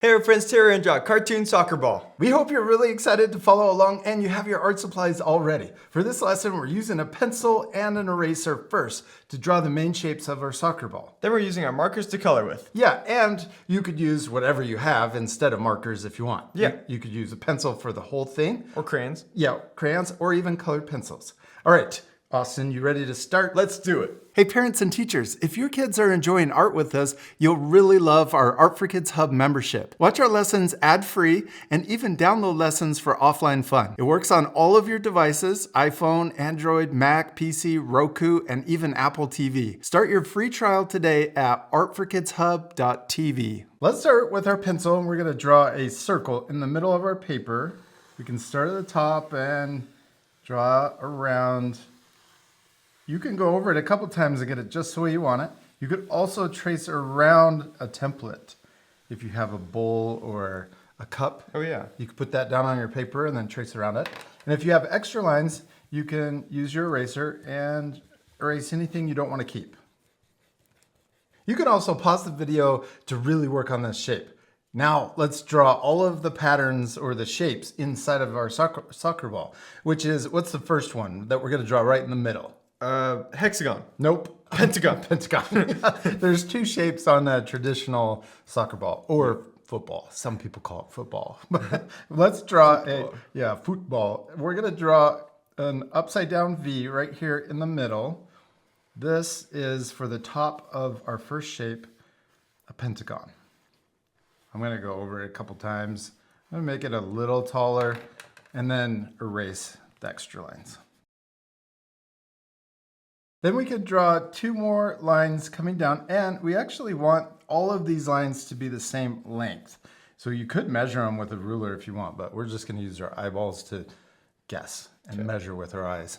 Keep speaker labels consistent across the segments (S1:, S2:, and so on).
S1: Hey, our friends, Terry and Jock, Cartoon Soccer Ball.
S2: We hope you're really excited to follow along and you have your art supplies all ready. For this lesson, we're using a pencil and an eraser first to draw the main shapes of our soccer ball.
S1: Then we're using our markers to color with.
S2: Yeah, and you could use whatever you have instead of markers if you want.
S1: Yeah.
S2: You could use a pencil for the whole thing.
S1: Or crayons.
S2: Yeah, crayons or even colored pencils. All right, Austin, you ready to start?
S1: Let's do it.
S2: Hey parents and teachers, if your kids are enjoying art with us, you'll really love our Art for Kids Hub membership. Watch our lessons ad-free and even download lessons for offline fun. It works on all of your devices, iPhone, Android, Mac, PC, Roku, and even Apple TV. Start your free trial today at artforkidshub.tv. Let's start with our pencil and we're gonna draw a circle in the middle of our paper. We can start at the top and draw around. You can go over it a couple times and get it just the way you want it. You could also trace around a template. If you have a bowl or a cup,
S1: Oh yeah.
S2: you can put that down on your paper and then trace around it. And if you have extra lines, you can use your eraser and erase anything you don't want to keep. You can also pause the video to really work on this shape. Now let's draw all of the patterns or the shapes inside of our soccer ball, which is, what's the first one that we're going to draw right in the middle?
S1: Hexagon.
S2: Nope.
S1: Pentagon.
S2: Pentagon. There's two shapes on a traditional soccer ball or football. Some people call it football. Let's draw football. We're going to draw an upside down V right here in the middle. This is for the top of our first shape, a pentagon. I'm going to go over it a couple times. I'm going to make it a little taller and then erase the extra lines. Then we could draw two more lines coming down, and we actually want all of these lines to be the same length. So you could measure them with a ruler if you want, but we're just going to use our eyeballs to guess and measure with our eyes.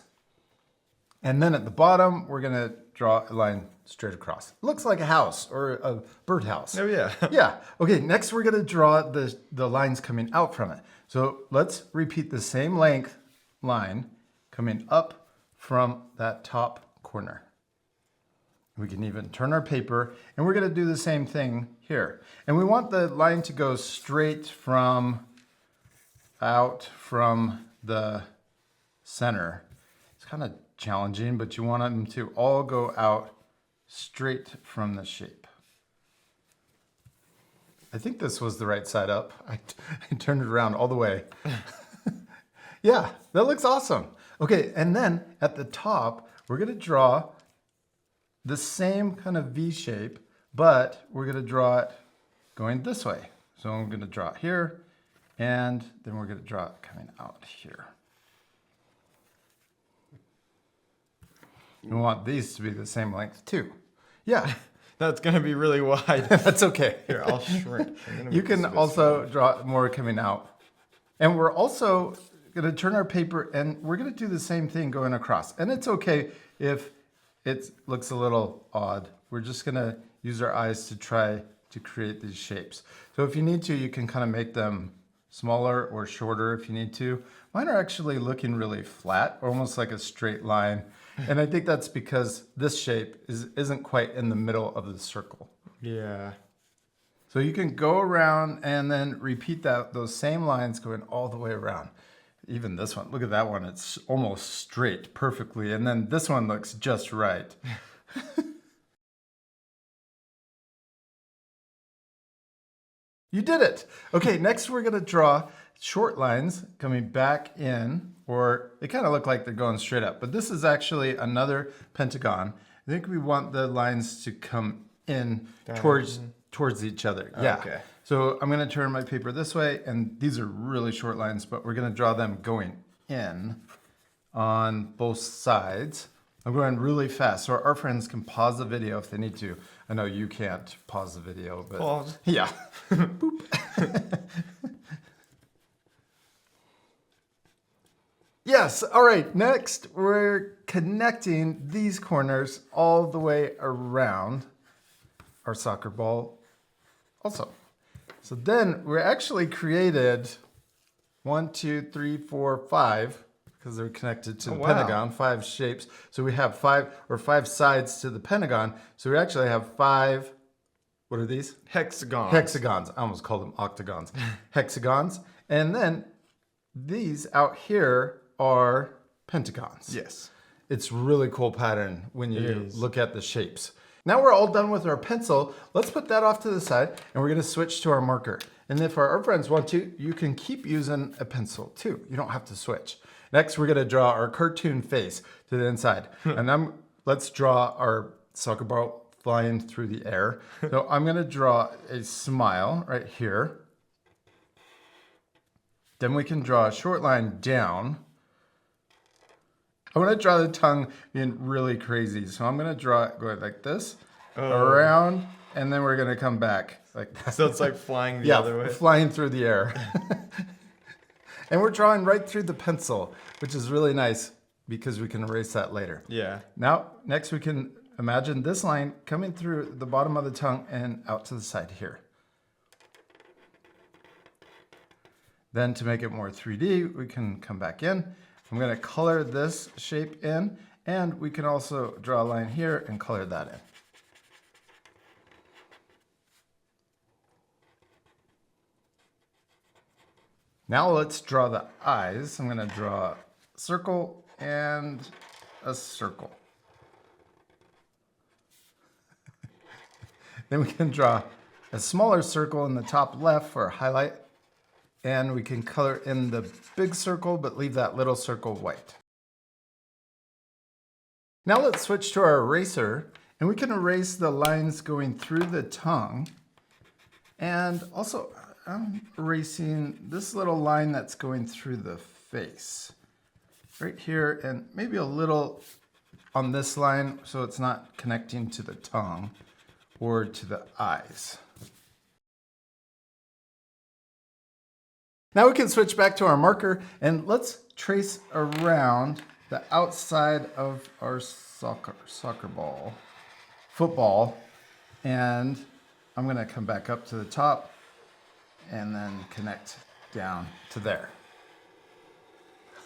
S2: And then at the bottom, we're going to draw a line straight across. Looks like a house or a birdhouse.
S1: Oh yeah.
S2: Yeah. Okay, next we're going to draw the lines coming out from it. So let's repeat the same length line coming up from that top corner. We can even turn our paper and we're going to do the same thing here. And we want the line to go straight out from the center. It's kind of challenging, but you want them to all go out straight from the shape. I think this was the right side up. I turned it around all the way. Yeah, that looks awesome. Okay, and then at the top, we're going to draw the same kind of V shape, but we're going to draw it going this way. So I'm going to draw it here, and then we're going to draw it coming out here. We want these to be the same length too. Yeah.
S1: That's going to be really wide.
S2: That's okay.
S1: Here, I'll shrink.
S2: You can also draw more coming out. And we're also going to turn our paper and we're going to do the same thing going across. And it's okay if it looks a little odd. We're just going to use our eyes to try to create these shapes. So if you need to, you can kind of make them smaller or shorter if you need to. Mine are actually looking really flat, almost like a straight line. And I think that's because this shape isn't quite in the middle of the circle.
S1: Yeah.
S2: So you can go around and then repeat those same lines going all the way around. Even this one, look at that one. It's almost straight perfectly. And then this one looks just right. You did it. Okay, next we're going to draw short lines coming back in, or they kind of look like they're going straight up. But this is actually another pentagon. I think we want the lines to come in towards each other. Yeah.
S1: Okay.
S2: So I'm going to turn my paper this way, and these are really short lines, but we're going to draw them going in on both sides. I'm going really fast, so our friends can pause the video if they need to. I know you can't pause the video, but
S1: Pause.
S2: Yeah. Boop. Yes, all right, next we're connecting these corners all the way around our soccer ball also. So then we actually created 1, 2, 3, 4, 5, because they're connected to the pentagon, 5 shapes. So we have 5 sides to the pentagon. So we actually have 5 What are these?
S1: Hexagon.
S2: Hexagons. I almost called them octagons. Hexagons. And then these out here are pentagons.
S1: Yes.
S2: It's really cool pattern when you
S1: is.
S2: look at the shapes. Now we're all done with our pencil. Let's put that off to the side and we're gonna switch to our marker. And if our art friends want to, you can keep using a pencil too. You don't have to switch. Next, we're gonna draw our cartoon face to the inside. And let's draw our soccer ball flying through the air. So I'm gonna draw a smile right here. Then we can draw a short line down. I want to draw the tongue being really crazy. So I'm going to draw it going like this, around, and then we're going to come back like that.
S1: So it's like flying the other way.
S2: Flying through the air. And we're drawing right through the pencil, which is really nice because we can erase that later.
S1: Yeah.
S2: Now, next we can imagine this line coming through the bottom of the tongue and out to the side here. Then to make it more 3D, we can come back in. I'm gonna color this shape in, and we can also draw a line here and color that in. Now let's draw the eyes. I'm gonna draw a circle and a circle. Then we can draw a smaller circle in the top left for a highlight. And we can color in the big circle, but leave that little circle white. Now let's switch to our eraser, and we can erase the lines going through the tongue. And also, I'm erasing this little line that's going through the face. Right here, and maybe a little on this line, so it's not connecting to the tongue or to the eyes. Now we can switch back to our marker and let's trace around the outside of our football. And I'm gonna come back up to the top and then connect down to there.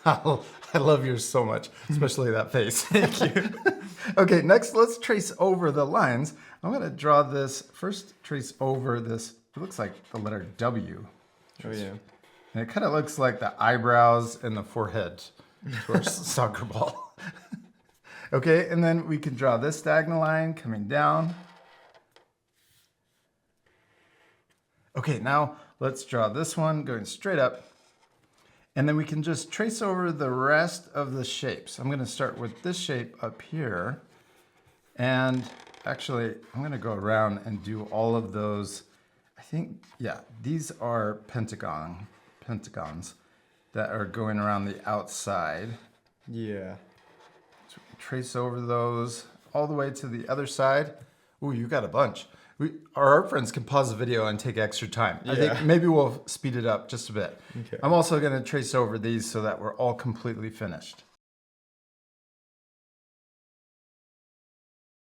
S2: I love yours so much, especially that face. Thank you. Okay, next let's trace over the lines. I'm gonna draw this, first trace over this, it looks like the letter W.
S1: Oh yeah.
S2: And it kind of looks like the eyebrows and the forehead for a soccer ball. Okay, and then we can draw this diagonal line coming down. Okay, now let's draw this one going straight up. And then we can just trace over the rest of the shapes. I'm gonna start with this shape up here. And actually, I'm gonna go around and do all of those. I think, yeah, these are pentagons that are going around the outside.
S1: Yeah.
S2: So we trace over those all the way to the other side. Ooh, you got a bunch. Our art friends can pause the video and take extra time. I think maybe we'll speed it up just a bit.
S1: Okay.
S2: I'm also gonna trace over these so that we're all completely finished.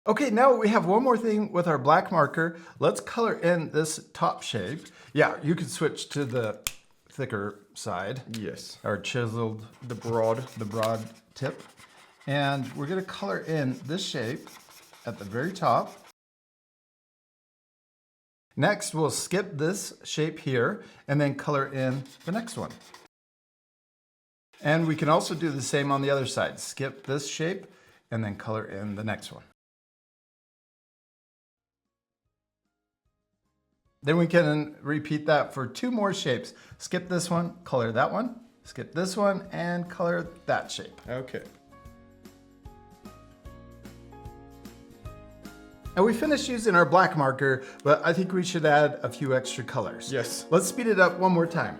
S2: Okay, now we have one more thing with our black marker. Let's color in this top shape. Yeah, you can switch to the thicker side.
S1: Yes.
S2: Or chiseled,
S1: The broad.
S2: the broad tip. And we're gonna color in this shape at the very top. Next, we'll skip this shape here and then color in the next one. And we can also do the same on the other side. Skip this shape and then color in the next one. Then we can repeat that for two more shapes. Skip this one, color that one, skip this one, and color that shape.
S1: Okay.
S2: And we finished using our black marker, but I think we should add a few extra colors.
S1: Yes.
S2: Let's speed it up one more time.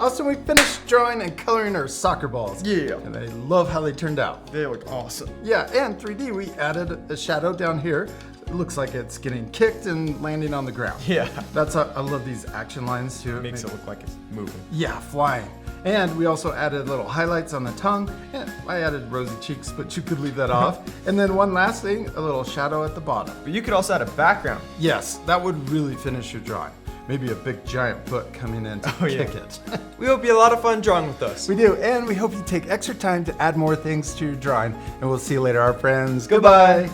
S2: Austin, we finished drawing and coloring our soccer balls.
S1: Yeah.
S2: And I love how they turned out.
S1: They look awesome.
S2: Yeah, and 3D, we added a shadow down here. It looks like it's getting kicked and landing on the ground.
S1: Yeah.
S2: I love these action lines too.
S1: Makes it look like it's moving.
S2: Yeah, flying. And we also added little highlights on the tongue. And I added rosy cheeks, but you could leave that off. And then one last thing, a little shadow at the bottom.
S1: But you could also add a background.
S2: Yes, that would really finish your drawing. maybe a big giant book coming in to kick it.
S1: We hope you had a lot of fun drawing with us.
S2: We do, and we hope you take extra time to add more things to your drawing. And we'll see you later, our friends. Goodbye.